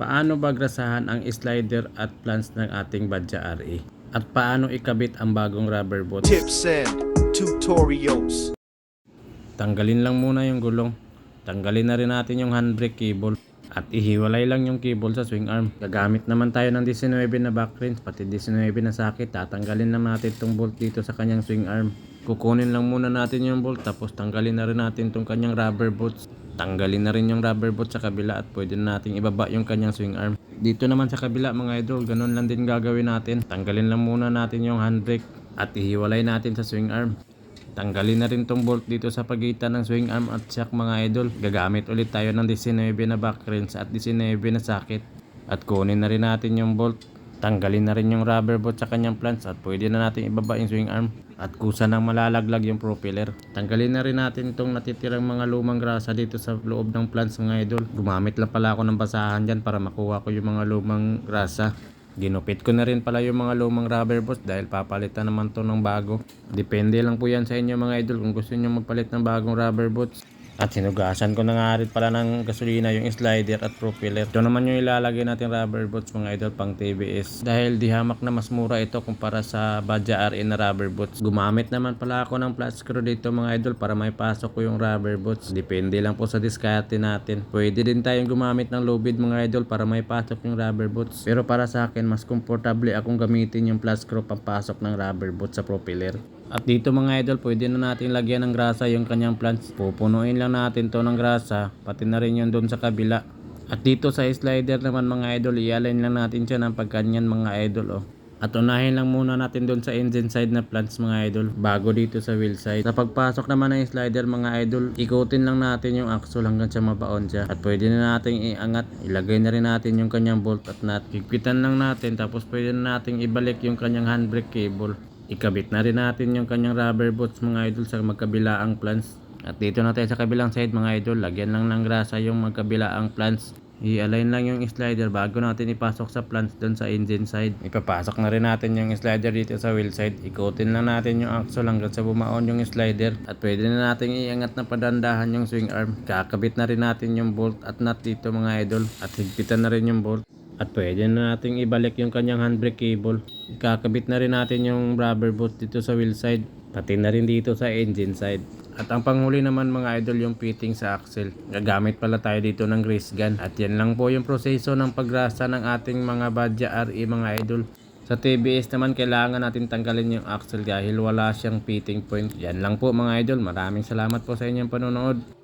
Paano ba grasahan ang slider at flange ng ating Badja RE? At paano ikabit ang bagong rubber boot? Tips and tutorials. Tanggalin lang muna yung gulong. Tanggalin na rin natin yung handbrake cable. At ihiwalay lang yung cable sa swing arm. Gagamit naman tayo ng 19 na back wrench, pati 19 na socket. Tatanggalin na natin itong bolt dito sa kanyang swing arm. Kukunin lang muna natin yung bolt, tapos tanggalin na rin natin itong kanyang rubber boots. Tanggalin na rin yung rubber boot sa kabila at pwede na nating ibaba yung kanyang swing arm. Dito naman sa kabila mga idol, ganun lang din gagawin natin. Tanggalin lang muna natin yung handbrake at ihiwalay natin sa swing arm. Tanggalin na rin tong bolt dito sa pagitan ng swing arm at shock mga idol. Gagamit ulit tayo ng 19 na back wrench at 19 na socket. At kunin na rin natin yung bolt. Tanggalin na rin yung rubber boot sa kanyang flange at pwede na natin ibaba yung swing arm. At kusa nang malalaglag yung propeller. Tanggalin na rin natin itong natitirang mga lumang grasa dito sa loob ng flange mga idol. Gumamit lang pala ako ng basahan dyan para makuha ko yung mga lumang grasa. Ginupit ko na rin pala yung mga lumang rubber boots dahil papalitan naman to ng bago. Depende lang po yan sa inyo mga idol kung gusto nyo magpalit ng bagong rubber boots. At sinugasan ko na nga rin pala ng gasolina yung slider at propeller. Ito naman yung ilalagay natin rubber boots mga idol pang TBS. Dahil di hamak na mas mura ito kumpara sa Badja RE na rubber boots. Gumamit naman pala ako ng flat screw dito mga idol para may pasok ko yung rubber boots. Depende lang po sa diskarte natin. Pwede din tayong gumamit ng lubid mga idol para may pasok yung rubber boots. Pero para sa akin mas komportable akong gamitin yung flat screw pampasok ng rubber boots sa propeller. At dito mga idol, pwede na natin lagyan ng grasa yung kanyang flange. Pupunuin lang natin to ng grasa, pati na rin yun doon sa kabila. At dito sa slider naman mga idol, i-align lang natin siya ng pagkanyan mga idol. At unahin lang muna natin doon sa engine side na flange mga idol, bago dito sa wheel side. Sa pagpasok naman ng slider mga idol, ikutin lang natin yung axle hanggang sa mabaon siya. At pwede na natin iangat, ilagay na rin natin yung kanyang bolt at nut. Higpitan lang natin, tapos pwede na natin ibalik yung kanyang handbrake cable. Ikabit na rin natin yung kanyang rubber boots mga idol sa magkabilaang flange. At dito natin sa kabilang side mga idol, lagyan lang ng grasa yung magkabilaang flange. I-align lang yung slider bago natin ipasok sa flange doon sa engine side. Ipapasok na rin natin yung slider dito sa wheel side. Ikutin lang natin yung axle hanggang sa bumaon yung slider. At pwede na natin iangat na padandahan yung swing arm. Kakabit na rin natin yung bolt at nut dito mga idol. At higpitan na rin yung bolt. At pwede na nating ibalik yung kanyang handbrake cable. Kakabit na rin natin yung rubber boot dito sa wheel side, pati na rin dito sa engine side. At ang panghuli naman mga idol, yung fitting sa axle. Gagamit pala tayo dito ng grease gun. At yan lang po yung proseso ng pagrasa ng ating mga Badja RE mga idol. Sa TBS naman kailangan natin tanggalin yung axle dahil wala siyang fitting point. Yan lang po mga idol. Maraming salamat po sa inyong panonood.